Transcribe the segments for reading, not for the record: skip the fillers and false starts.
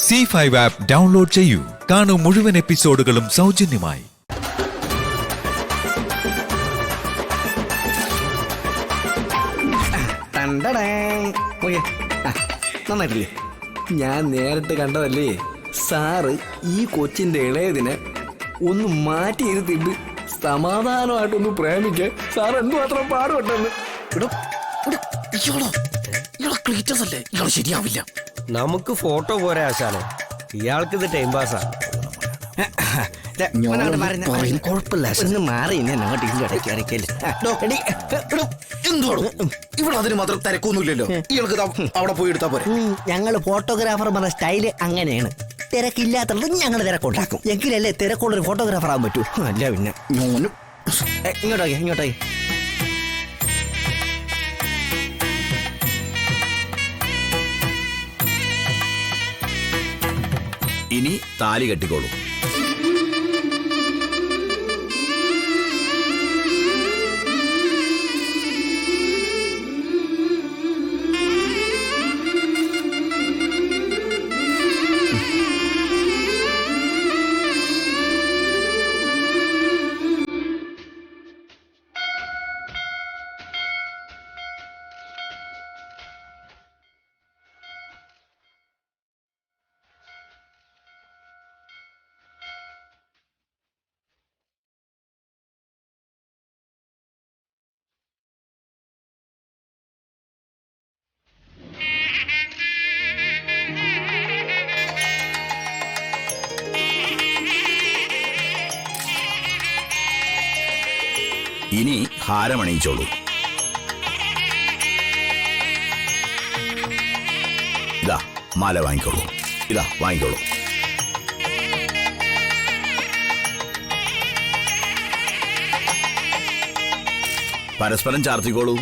C5 app download ചെയ്യൂ. കാണൂ മുഴുവൻ എപ്പിസോഡുകളും സൗജന്യമായി. നന്നായിട്ടില്ലേ? ഞാൻ നേരിട്ട് കണ്ടതല്ലേ സാറ് ഈ കൊച്ചിന്റെ ഇളയതിനെ ഒന്ന് മാറ്റി ഇരുത്തിട്ട് സമാധാനമായിട്ടൊന്ന് പ്രേമിക്കാൻ സാർ എന്തുമാത്രം പാടുപെട്ടെന്ന്. ശരിയാവില്ല. നമുക്ക് ഫോട്ടോ പോരാ ആശാനെ, ഇയാൾക്ക് ഇത് ടൈം പാസ്സാ. ഇവിടെ അതിന് മാത്രം തിരക്കൊന്നുമില്ലല്ലോ. ഇയാൾക്ക് അവിടെ പോയി എടുത്താ പോരെ. ഞങ്ങള് ഫോട്ടോഗ്രാഫർ പറഞ്ഞ സ്റ്റൈല് അങ്ങനെയാണ്. തിരക്കില്ലാത്തത് ഞങ്ങൾ തിരക്കുണ്ടാക്കും. എങ്കിലല്ലേ തിരക്കുള്ളൊരു ഫോട്ടോഗ്രാഫർ ആകാൻ പറ്റൂ. അല്ല പിന്നെ ഇങ്ങോട്ടേ ഇനി താലി കെട്ടിക്കോളൂ. ഇനി ഹാരമണിയിച്ചോളൂ. ഇതാ മാല വാങ്ങിക്കോളൂ. ഇതാ വാങ്ങിക്കോളൂ. പരസ്പരം ചാർത്തിക്കോളൂ.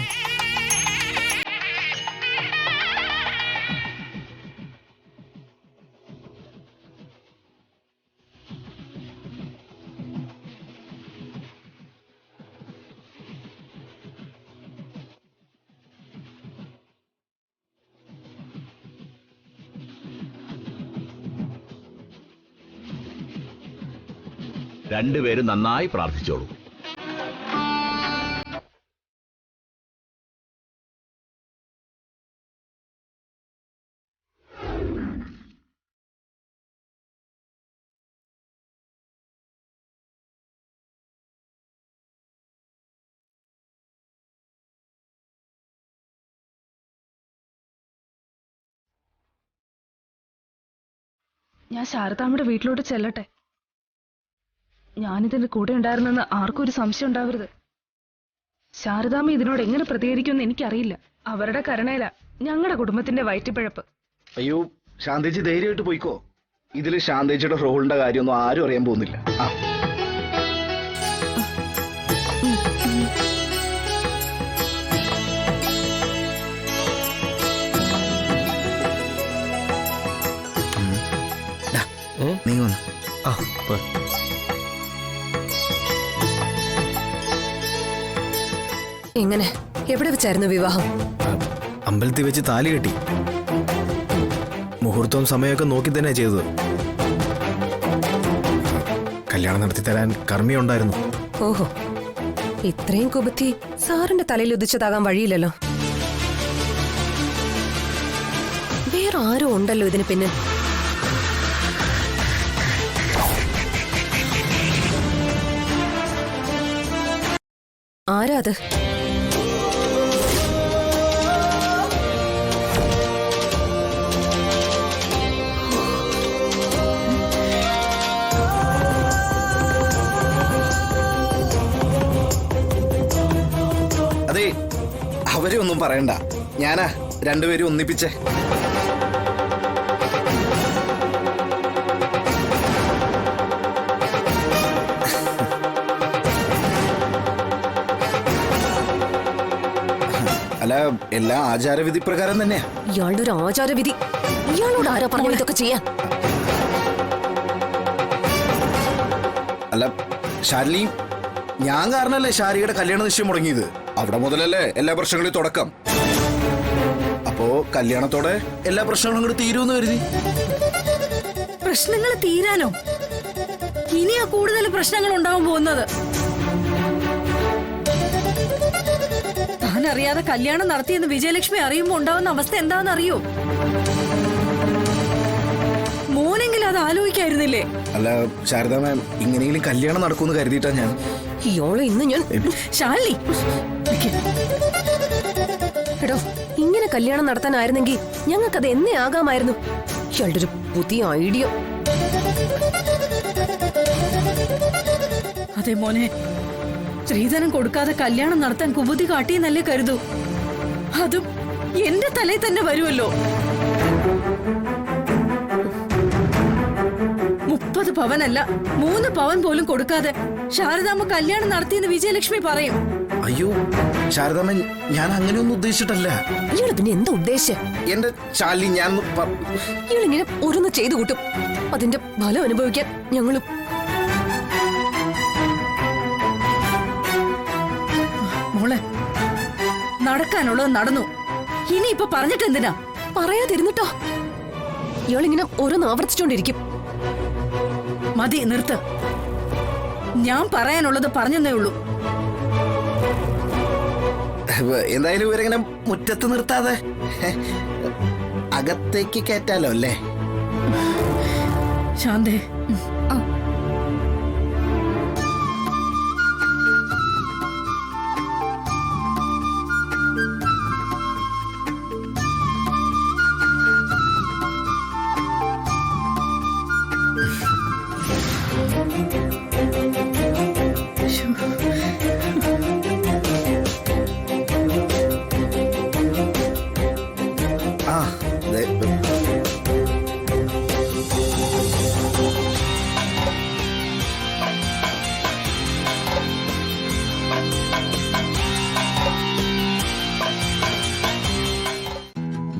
രണ്ടുപേരും നന്നായി പ്രാർത്ഥിച്ചോളൂ. ഞാൻ ശാരദാമ്മയുടെ വീട്ടിലോട്ട് ചെല്ലട്ടെ. ഞാനിതിന്റെ കൂടെ ഉണ്ടായിരുന്നെന്ന് ആർക്കും ഒരു സംശയം ഉണ്ടാവരുത്. ശാരദാമ്മ ഇതിനോട് എങ്ങനെ പ്രതികരിക്കുമെന്ന് എനിക്കറിയില്ല. അവരുടെ കരുണയില ഞങ്ങളുടെ കുടുംബത്തിന്റെ വയറ്റിപ്പിഴപ്പ്. അയ്യോ, ശാന്തേച്ചി ധൈര്യമായിട്ട് പോയിക്കോ. ഇതില് ശാന്തേച്ചിയുടെ റോളിന്റെ കാര്യമൊന്നും ആരും അറിയാൻ പോകുന്നില്ല. നീ വന്നു. എങ്ങനെ, എവിടെ വെച്ചായിരുന്നു വിവാഹം? അമ്പലത്തിൽ വെച്ച് താലി കെട്ടി. മുഹൂർത്തവും സമയമൊക്കെ നോക്കി തന്നെ ചെയ്തത്. കല്യാണം നടത്തി തരാൻ കർമ്മി ഉണ്ടായിരുന്നു. ഓഹോ, ഇത്രയും കുബുദ്ധി സാറിന്റെ തലയിൽ ഉദിച്ചതാകാൻ വഴിയില്ലല്ലോ. വേറെ ആരും ഉണ്ടല്ലോ ഇതിന് പിന്നിൽ. ആരാ അത്? അതെ, അവരെ ഒന്നും പറയണ്ട. ഞാനാ രണ്ടുപേരും ഒന്നിപ്പിച്ചേ. അല്ല, എല്ലാ ആചാരവിധി പ്രകാരം തന്നെയാ. ഇയാളുടെ ഒരു ആചാരവിധി. ഇയാളോട് ആരാ പറഞ്ഞു ഇതൊക്കെ ചെയ്യാൻ? അല്ല ഷാർലി, ഞാൻ കാരണല്ലേ ഷാരിയുടെ കല്യാണ നിശ്ചയം മുടങ്ങിയത്. അവിടെ മുതലല്ലേ എല്ലാ പ്രശ്നങ്ങളും തുടക്കം. അപ്പോ കല്യാണത്തോടെ എല്ലാ പ്രശ്നങ്ങളും കൂടി തീരുമെന്ന് കരുതി. പ്രശ്നങ്ങൾ തീരാനോ? ഇനിയാ കൂടുതൽ പ്രശ്നങ്ങൾ ഉണ്ടാവാൻ പോകുന്നത്. താൻ അറിയാതെ കല്യാണം നടത്തിയെന്ന് വിജയലക്ഷ്മി അറിയുമ്പോ ഉണ്ടാവുന്ന അവസ്ഥ എന്താണെന്ന് അറിയോ? മോനെങ്കിലും അത് ആലോചിക്കായിരുന്നില്ലേ? അല്ല ശാരദ മാം, ഇങ്ങനെയെങ്കിലും കല്യാണം നടക്കുമെന്ന് കരുതിയിട്ടാ ഞാൻ. ഇയോളെ ഇന്ന് ഞാൻ ശാലിനി, എടോ, ഇങ്ങനെ കല്യാണം നടത്താനായിരുന്നെങ്കിൽ ഞങ്ങൾക്കത് എന്നേ ആകാമായിരുന്നു. ഇയാളുടെ ഒരു പുതിയ ഐഡിയ. അതെ മോനെ, സ്ത്രീധനം കൊടുക്കാതെ കല്യാണം നടത്താൻ കുബുദ്ധി കാട്ടിയെന്നല്ലേ കരുതൂ. അതും എന്റെ തലയിൽ തന്നെ വരുമല്ലോ. 30 പവനല്ല 3 പവൻ പോലും കൊടുക്കാതെ ശാരദാമ്മ കല്യാണം നടത്തിയെന്ന് വിജയലക്ഷ്മി പറയും. അയ്യോ ശാരദ മാം, ഞാൻ അങ്ങനെയൊന്നും ഉദ്ദേശിച്ചിട്ടല്ല. ഇയാള് പിന്നെ എന്താ ഉദ്ദേശിച്ച? എന്റെ ശാലിനി, ഞാൻ ഇയാളിങ്ങനെ ഓരോന്ന് ചെയ്തു കൂട്ടും. അതിന്റെ ഫലം അനുഭവിക്കാൻ ഞങ്ങളും. മോളെ, നടക്കാനുള്ളത് നടന്നു. ഇനിയിപ്പൊ പറഞ്ഞിട്ട് എന്തിനാ? പറയാതിരുന്നിട്ടോ ഇയാളിങ്ങനെ ഓരോന്ന് ആവർത്തിച്ചോണ്ടിരിക്കും. മതി, നിർത്ത്. ഞാൻ പറയാനുള്ളത് പറഞ്ഞതേ ഉള്ളൂ. എന്തായാലും ഇവരെങ്ങനെ മുറ്റത്ത് നിർത്താതെ അകത്തേക്ക് കയറ്റാലോ അല്ലേ? ശാന്തേ, ആ ദേ,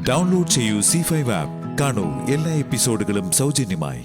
ഡൗൺലോഡ് ചെയ്യൂ C5 ആപ്പ്. കാണൂ എല്ലാ എപ്പിസോഡുകളും സൗജന്യമായി.